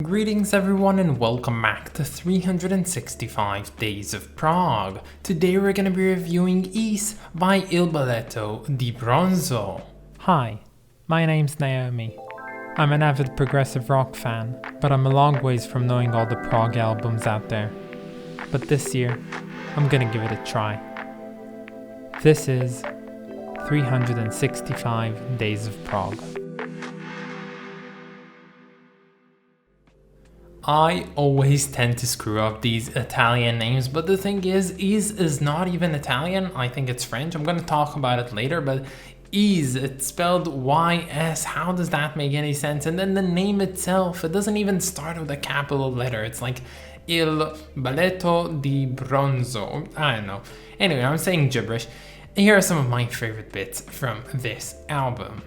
Greetings everyone and welcome back to 365 Days of Prog. Today we're gonna be reviewing Is by Il Balletto di Bronzo. Hi, my name's Naomi. I'm an avid progressive rock fan, but I'm a long ways from knowing all the prog albums out there. But this year, I'm gonna give it a try. This is 365 Days of Prog. I always tend to screw up these Italian names, but the thing is not even Italian. I think it's French. I'm gonna talk about it later, but Is, it's spelled Y-S. How does that make any sense? And then the name itself, it doesn't even start with a capital letter. It's like Il Balletto di Bronzo. I don't know. Anyway, I'm saying gibberish. Here are some of my favorite bits from this album.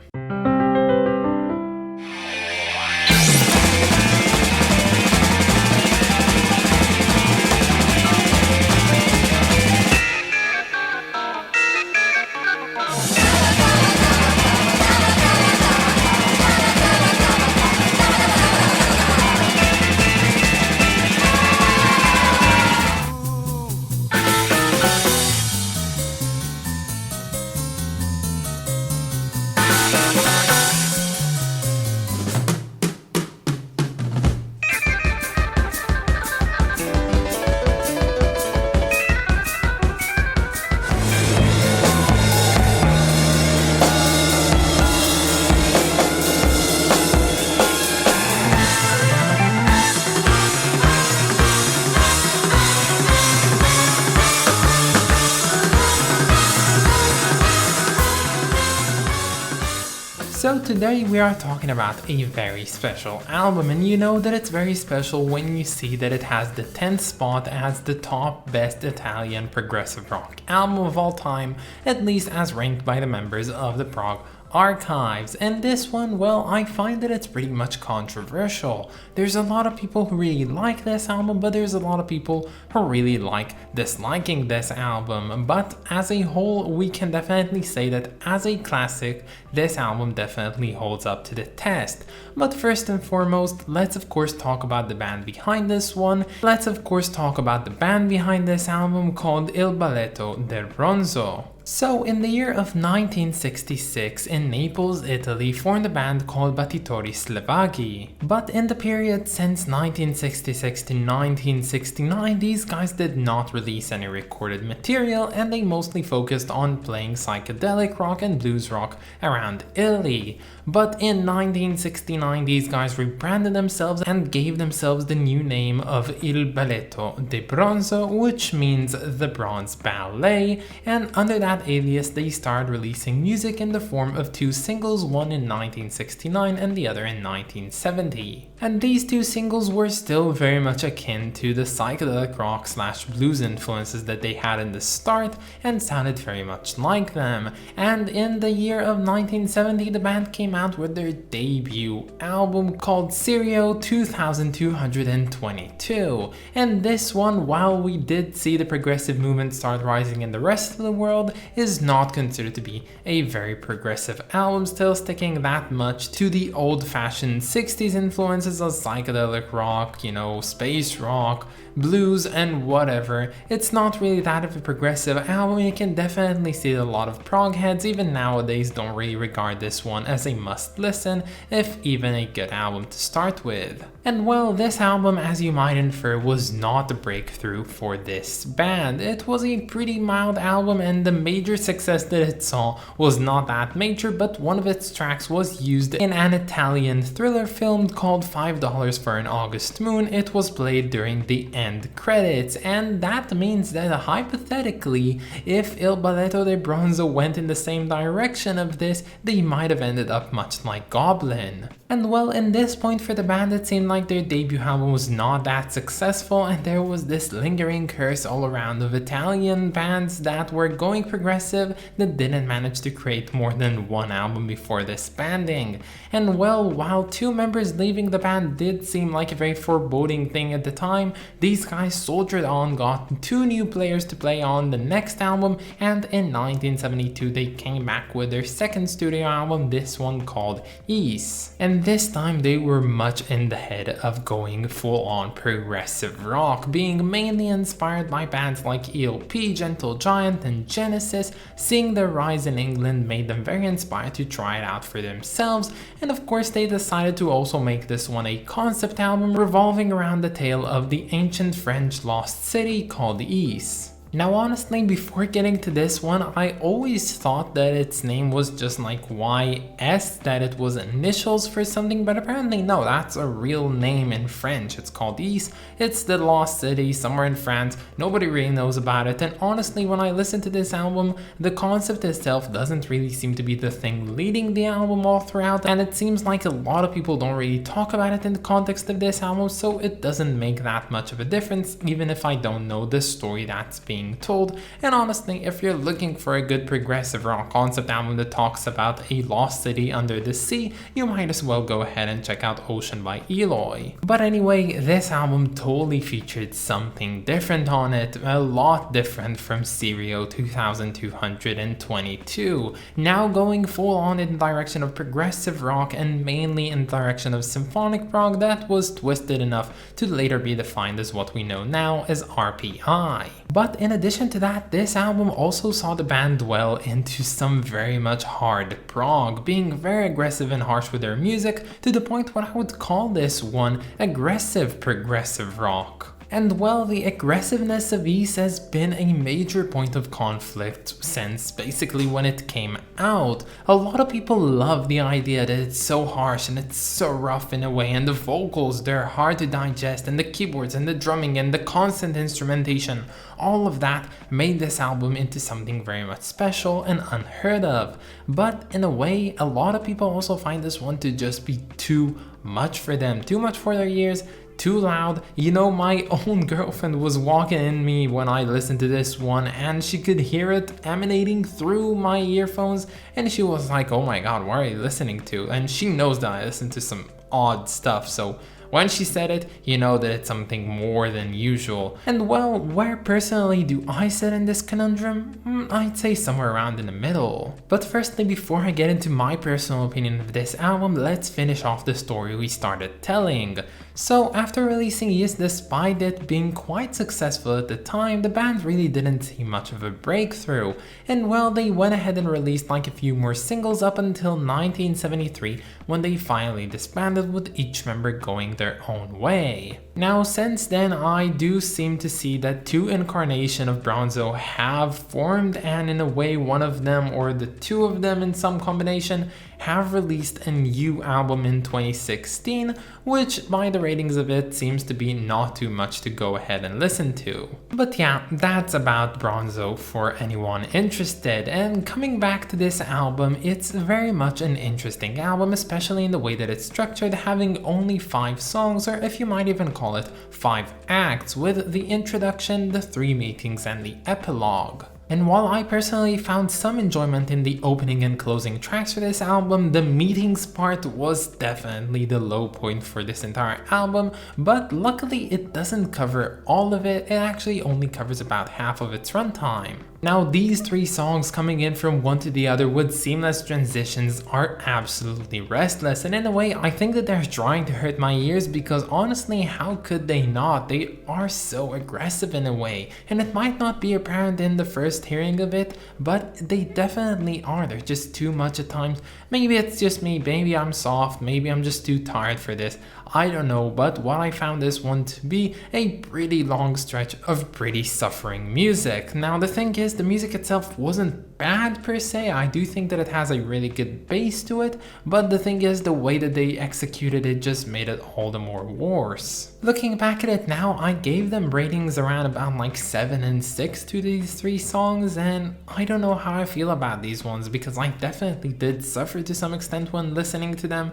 So today we are talking about a very special album, and you know that it's very special when you see that it has the 10th spot as the top best Italian progressive rock album of all time, at least as ranked by the members of the Prog Archives. And this one, well, I find that it's pretty much controversial. There's a lot of people who really like this album, but there's a lot of people who really like disliking this album. But as a whole, we can definitely say that as a classic, this album definitely holds up to the test. But first and foremost, let's of course talk about the band behind this one. Let's of course talk about the band behind this album called Il Balletto del Bronzo. So, in the year of 1966, in Naples, Italy, formed a band called Battitori Slovacchi. But in the period since 1966 to 1969, these guys did not release any recorded material, and they mostly focused on playing psychedelic rock and blues rock around Italy. But in 1969, these guys rebranded themselves and gave themselves the new name of Il Balletto di Bronzo, which means the Bronze Ballet, and under that alias they started releasing music in the form of two singles, one in 1969 and the other in 1970. And these two singles were still very much akin to the psychedelic rock / blues influences that they had in the start and sounded very much like them. And in the year of 1970, the band came out with their debut album called Serio 2222. And this one, while we did see the progressive movement start rising in the rest of the world, is not considered to be a very progressive album, still sticking that much to the old-fashioned 60s influences of psychedelic rock, you know, space rock, blues and whatever. It's not really that of a progressive album. You can definitely see that a lot of prog heads even nowadays don't really regard this one as a must listen, if even a good album to start with. And well, this album, as you might infer, was not a breakthrough for this band. It was a pretty mild album, and the major success that it saw was not that major, but one of its tracks was used in an Italian thriller film called $5 for an August Moon. It was played during the end credits, and that means that hypothetically, if Il Balletto di Bronzo went in the same direction of this, they might have ended up much like Goblin. And well, in this point for the band, it seemed like their debut album was not that successful, and there was this lingering curse all around of Italian bands that were going progressive progressive that didn't manage to create more than one album before disbanding. And well, while two members leaving the band did seem like a very foreboding thing at the time, these guys soldiered on, got two new players to play on the next album, and in 1972 they came back with their second studio album, this one called Ease. And this time they were much in the head of going full on progressive rock, being mainly inspired by bands like ELP, Gentle Giant and Genesis. Seeing their rise in England made them very inspired to try it out for themselves, and of course they decided to also make this one a concept album revolving around the tale of the ancient French lost city called Ys. Now honestly, before getting to this one, I always thought that its name was just like YS, that it was initials for something, but apparently no, that's a real name in French. It's called Ys, it's the lost city somewhere in France, nobody really knows about it, and honestly when I listen to this album, the concept itself doesn't really seem to be the thing leading the album all throughout, and it seems like a lot of people don't really talk about it in the context of this album, so it doesn't make that much of a difference, even if I don't know the story that's being told. And honestly, if you're looking for a good progressive rock concept album that talks about a lost city under the sea, you might as well go ahead and check out Ocean by Eloy. But anyway, this album totally featured something different on it, a lot different from Stereo 2222, now going full on in the direction of progressive rock and mainly in the direction of symphonic prog that was twisted enough to later be defined as what we know now as RPI. But in addition to that, this album also saw the band dwell into some very much hard prog, being very aggressive and harsh with their music to the point what I would call this one aggressive progressive rock. And well, the aggressiveness of Ys has been a major point of conflict since basically when it came out. A lot of people love the idea that it's so harsh and it's so rough in a way, and the vocals, they're hard to digest, and the keyboards and the drumming and the constant instrumentation, all of that made this album into something very much special and unheard of. But in a way, a lot of people also find this one to just be too much for them, too much for their ears, too loud. You know, my own girlfriend was walking in me when I listened to this one, and she could hear it emanating through my earphones, and she was like, oh my god, what are you listening to? And she knows that I listen to some odd stuff, so when she said it, you know that it's something more than usual. And well, where personally do I sit in this conundrum? I'd say somewhere around in the middle. But firstly, before I get into my personal opinion of this album, let's finish off the story we started telling. So after releasing Yes, despite it being quite successful at the time, the band really didn't see much of a breakthrough. And well, they went ahead and released like a few more singles up until 1973, when they finally disbanded with each member going their own way. Now since then, I do seem to see that two incarnations of Bronzo have formed, and in a way one of them, or the two of them in some combination, have released a new album in 2016, which by the ratings of it seems to be not too much to go ahead and listen to. But yeah, that's about Bronzo for anyone interested. And coming back to this album, it's very much an interesting album, especially in the way that it's structured, having only 5 songs, or if you might even call it 5 acts, with the introduction, the 3 meetings, and the epilogue. And while I personally found some enjoyment in the opening and closing tracks for this album, the meetings part was definitely the low point for this entire album, but luckily it doesn't cover all of it, it actually only covers about half of its runtime. Now these 3 songs coming in from one to the other with seamless transitions are absolutely restless, and in a way I think that they're trying to hurt my ears, because honestly, how could they not? They are so aggressive in a way, and it might not be apparent in the first hearing of it, but they definitely are. They're just too much at times. Maybe it's just me, maybe I'm soft, maybe I'm just too tired for this, I don't know, but what I found this one to be a pretty long stretch of pretty suffering music. Now the thing is, the music itself wasn't bad per se. I do think that it has a really good bass to it, but the thing is, the way that they executed it just made it all the more worse. Looking back at it now, I gave them ratings around about like 7 and 6 to these 3 songs, and I don't know how I feel about these ones, because I definitely did suffer to some extent when listening to them.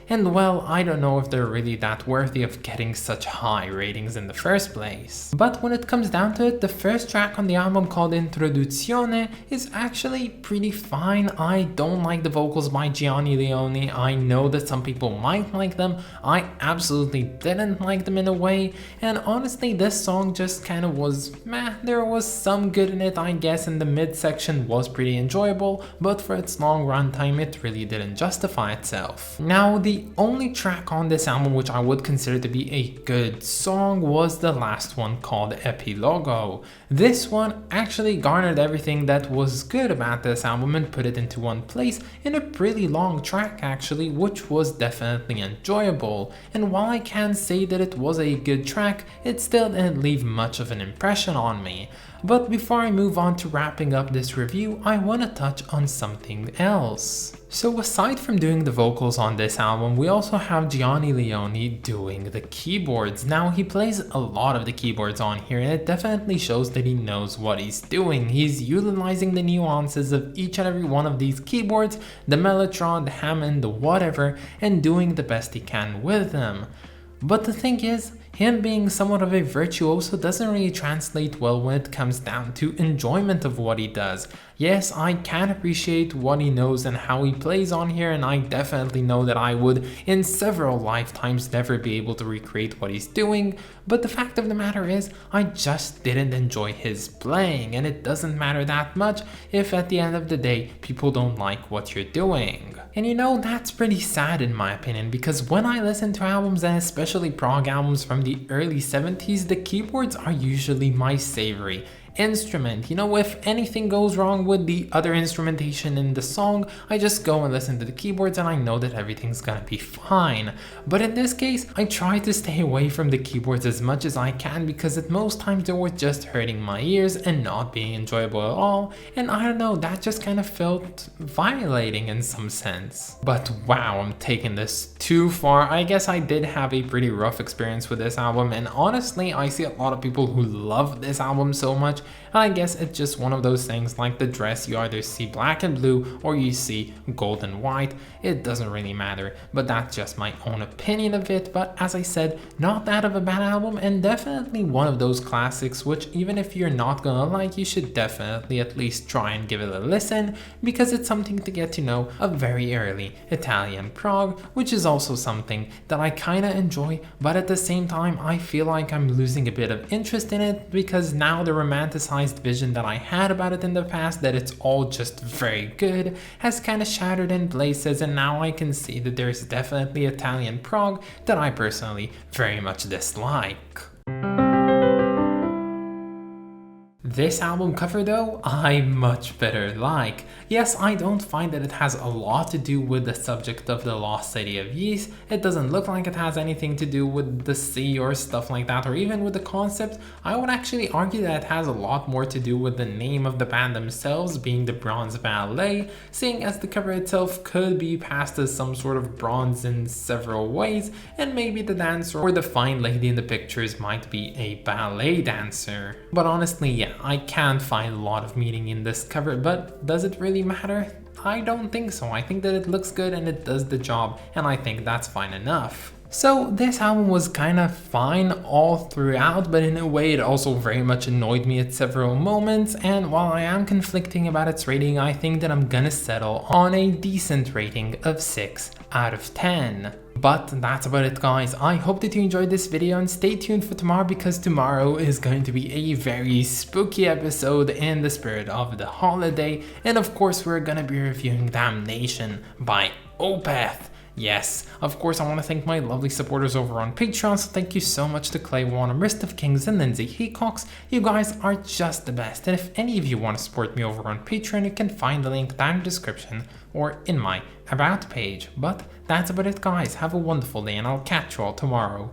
and well, I don't know if they're really that worthy of getting such high ratings in the first place. But when it comes down to it, the first track on the album, called Introduzione, is actually pretty fine. I don't like the vocals by Gianni Leone. I know that some people might like them. I absolutely didn't like them in a way, and honestly this song just kind of was meh. There was some good in it, I guess, and the mid section was pretty enjoyable, but for its long runtime it really didn't justify itself. Now the only track on this album which I would consider to be a good song was the last one, called Epilogo. This one actually garnered everything that was good about this album and put it into one place in a pretty long track actually, which was definitely enjoyable. And while I can say that it was a good track, it still didn't leave much of an impression on me. But before I move on to wrapping up this review, I want to touch on something else. So aside from doing the vocals on this album, we also have Gianni Leone doing the keyboards. Now he plays a lot of the keyboards on here, and it definitely shows that he knows what he's doing. He's utilizing the nuances of each and every one of these keyboards, the Mellotron, the Hammond, the whatever, and doing the best he can with them. But the thing is, him being somewhat of a virtuoso doesn't really translate well when it comes down to enjoyment of what he does. Yes, I can appreciate what he knows and how he plays on here, and I definitely know that I would in several lifetimes never be able to recreate what he's doing, but the fact of the matter is, I just didn't enjoy his playing, and it doesn't matter that much if at the end of the day people don't like what you're doing. And you know, that's pretty sad in my opinion, because when I listen to albums, and especially prog albums from the early 70s, the keyboards are usually my savory instrument. You know, if anything goes wrong with the other instrumentation in the song, I just go and listen to the keyboards and I know that everything's gonna be fine. But in this case, I try to stay away from the keyboards as much as I can, because at most times they were just hurting my ears and not being enjoyable at all, and I don't know, that just kind of felt violating in some sense. But wow, I'm taking this too far. I guess I did have a pretty rough experience with this album, and honestly I see a lot of people who love this album so much. I guess it's just one of those things like the dress, you either see black and blue or you see gold and white. It doesn't really matter, but that's just my own opinion of it. But as I said, not that of a bad album, and definitely one of those classics which even if you're not gonna like, you should definitely at least try and give it a listen, because it's something to get to know a very early Italian prog, which is also something that I kinda enjoy, but at the same time I feel like I'm losing a bit of interest in it, because now the romanticised vision that I had about it in the past, that it's all just very good, has kind of shattered in places, and now I can see that there's definitely Italian prog that I personally very much dislike. This album cover though, I much better like. Yes, I don't find that it has a lot to do with the subject of the lost city of Ys. It doesn't look like it has anything to do with the sea or stuff like that, or even with the concept. I would actually argue that it has a lot more to do with the name of the band themselves, being the Bronze Ballet, seeing as the cover itself could be passed as some sort of bronze in several ways, and maybe the dancer or the fine lady in the pictures might be a ballet dancer. But honestly, yeah, I can't find a lot of meaning in this cover, but does it really matter? I don't think so. I think that it looks good and it does the job, and I think that's fine enough. So this album was kind of fine all throughout, but in a way it also very much annoyed me at several moments, and while I am conflicting about its rating, I think that I'm gonna settle on a decent rating of 6 out of 10. But that's about it guys. I hope that you enjoyed this video, and stay tuned for tomorrow, because tomorrow is going to be a very spooky episode in the spirit of the holiday, and of course we're gonna be reviewing Damnation by Opeth. Yes, of course I want to thank my lovely supporters over on Patreon, so thank you so much to Clay Warner, Mist of Kings, and Lindsay Hecox. You guys are just the best, and if any of you want to support me over on Patreon, you can find the link down in the description or in my About page. But that's about it guys, have a wonderful day, and I'll catch you all tomorrow.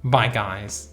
Bye guys.